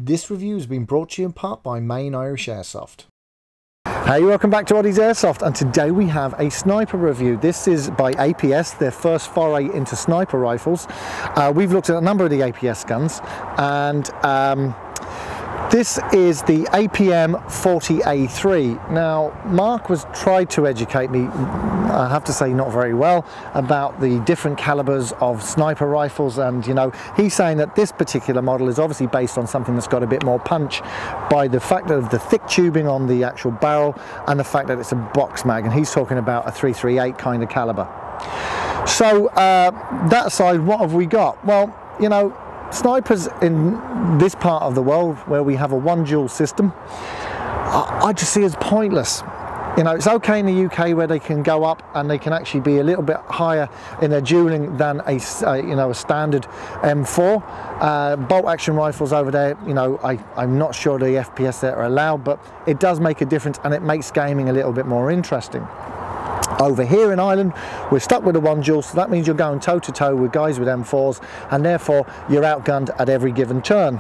This review has been brought to you in part by MainIrishAirsoft. Hey, welcome back to Oddie's Airsoft, and today we have a sniper review. This is by APS, their first foray into sniper rifles. We've looked at a number of the APS guns, and this is the APM40A3. Now, Mark tried to educate me, I have to say not very well, about the different calibers of sniper rifles, and you know, he's saying that this particular model is obviously based on something that's got a bit more punch by the fact of the thick tubing on the actual barrel and the fact that it's a box mag, and he's talking about a 338 kind of caliber. So that aside, what have we got? Well, you know, snipers in this part of the world where we have a one duel system, I just see as pointless. You know, it's okay in the UK where they can go up and they can actually be a little bit higher in their dueling than a standard M4. Bolt action rifles over there, you know, I'm not sure the FPS that are allowed, but it does make a difference and it makes gaming a little bit more interesting. Over here in Ireland, we're stuck with a one duel, so that means you're going toe to toe with guys with M4s, and therefore you're outgunned at every given turn.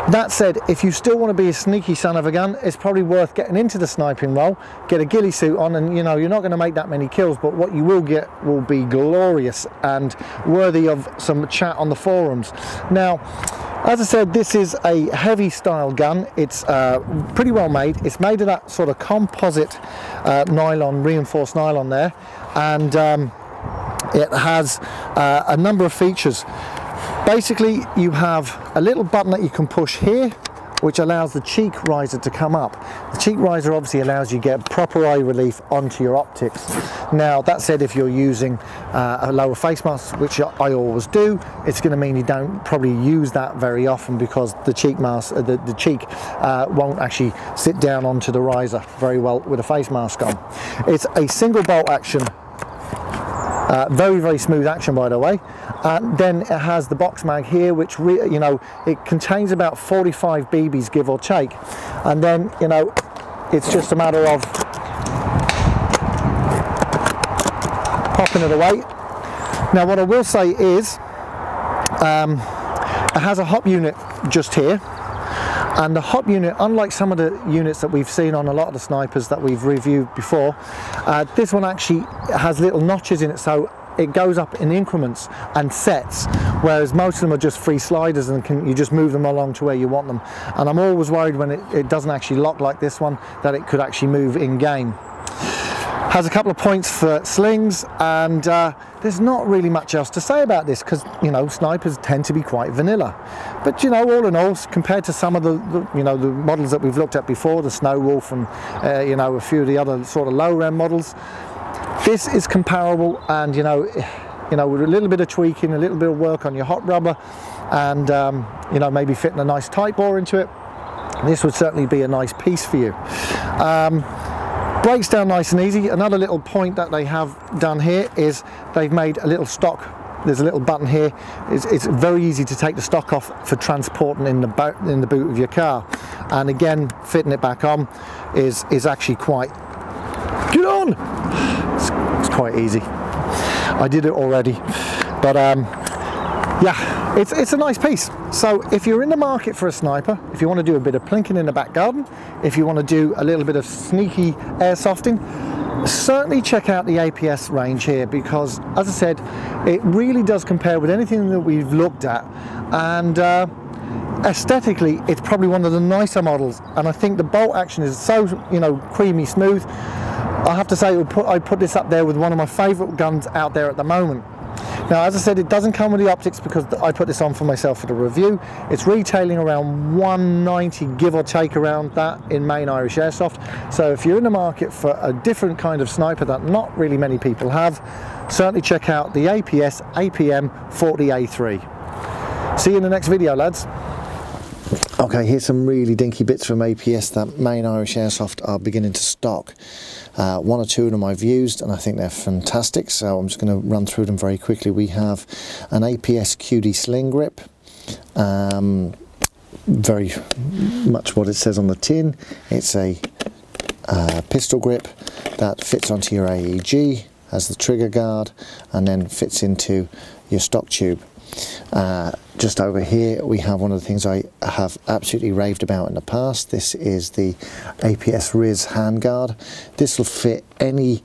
That said, if you still want to be a sneaky son of a gun, it's probably worth getting into the sniping role, get a ghillie suit on, and you know, you're not going to make that many kills, but what you will get will be glorious and worthy of some chat on the forums. Now, as I said, this is a heavy style gun. It's pretty well made. It's made of that sort of composite nylon, reinforced nylon there, and it has a number of features. Basically, you have a little button that you can push here, which allows the cheek riser to come up. The cheek riser obviously allows you to get proper eye relief onto your optics. Now, that said, if you're using a lower face mask, which I always do, it's going to mean you don't probably use that very often because the cheek mask, the cheek won't actually sit down onto the riser very well with a face mask on. It's a single bolt action. Very, very smooth action, by the way. Then it has the box mag here, which you know, it contains about 45 BBs, give or take. And then, you know, it's just a matter of popping it away. Now, what I will say is, it has a hop unit just here. And the hop unit, unlike some of the units that we've seen on a lot of the snipers that we've reviewed before, this one actually has little notches in it, so it goes up in increments and sets, whereas most of them are just free sliders and you just move them along to where you want them. And I'm always worried when it doesn't actually lock like this one, that it could actually move in game. Has a couple of points for slings, and there's not really much else to say about this because, you know, snipers tend to be quite vanilla. But, you know, all in all, compared to some of the models that we've looked at before, the Snow Wolf and, you know, a few of the other sort of low-end models, this is comparable, and, you know, with a little bit of tweaking, a little bit of work on your hot rubber, and, you know, maybe fitting a nice tight bore into it, this would certainly be a nice piece for you. Breaks down nice and easy. Another little point that they have done here is they've made a little stock. There's a little button here. It's very easy to take the stock off for transporting in the boot of your car. And again, fitting it back on is actually quite... Get on! It's quite easy. I did it already. But yeah, it's a nice piece. So if you're in the market for a sniper, if you want to do a bit of plinking in the back garden, if you want to do a little bit of sneaky airsofting, certainly check out the APS range here, because as I said, it really does compare with anything that we've looked at, and aesthetically it's probably one of the nicer models, and I think the bolt action is so, you know, creamy smooth. I have to say, I put this up there with one of my favourite guns out there at the moment. Now, as I said, it doesn't come with the optics because I put this on for myself for the review. It's retailing around 190, give or take around that, in MainIrishAirsoft. So if you're in the market for a different kind of sniper that not really many people have, certainly check out the APS APM40A3. See you in the next video, lads. Okay, here's some really dinky bits from APS that MainIrishAirsoft are beginning to stock. One or two of them I've used and I think they're fantastic, so I'm just going to run through them very quickly. We have an APS Qd Sling Grip, very much what it says on the tin. It's a pistol grip that fits onto your AEG, has the trigger guard, and then fits into your stock tube. Just over here we have one of the things I have absolutely raved about in the past. This is the APS Riz Handguard. This will fit any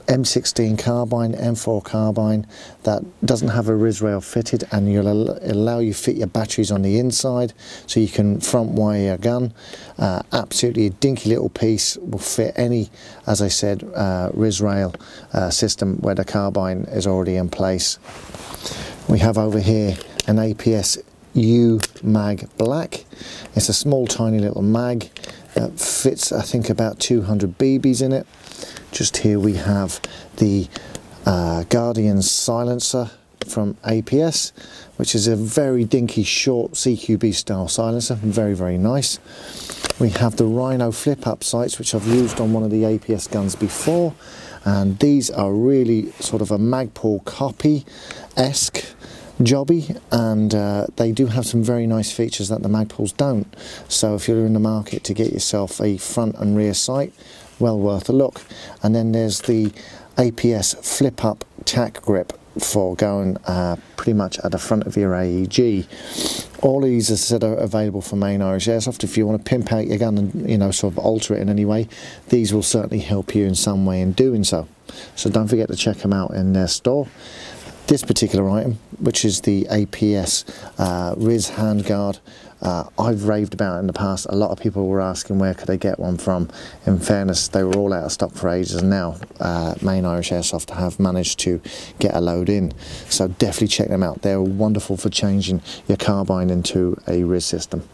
M16 carbine, M4 carbine that doesn't have a Riz rail fitted, and you'll allow you fit your batteries on the inside so you can front wire your gun. Absolutely a dinky little piece, will fit any, as I said, Riz rail system where the carbine is already in place. We have over here an APS U mag black. It's a small tiny little mag that fits, I think, about 200 BBs in it. Just here we have the Guardian silencer from APS, which is a very dinky short CQB style silencer, very, very nice. We have the Rhino flip up sights, which I've used on one of the APS guns before, and these are really sort of a Magpul copy-esque jobby, and they do have some very nice features that the Magpuls don't. So if you're in the market to get yourself a front and rear sight, well worth a look. And then there's the APS flip up tack grip for going pretty much at the front of your AEG. All these, as I said, are available from Main Irish Airsoft. If you want to pimp out your gun and, you know, sort of alter it in any way, these will certainly help you in some way in doing so. So don't forget to check them out in their store. This particular item, which is the APS Riz Handguard, I've raved about in the past. A lot of people were asking where could they get one from. In fairness, they were all out of stock for ages, and now Main Irish Airsoft have managed to get a load in. So definitely check them out. They're wonderful for changing your carbine into a Riz system.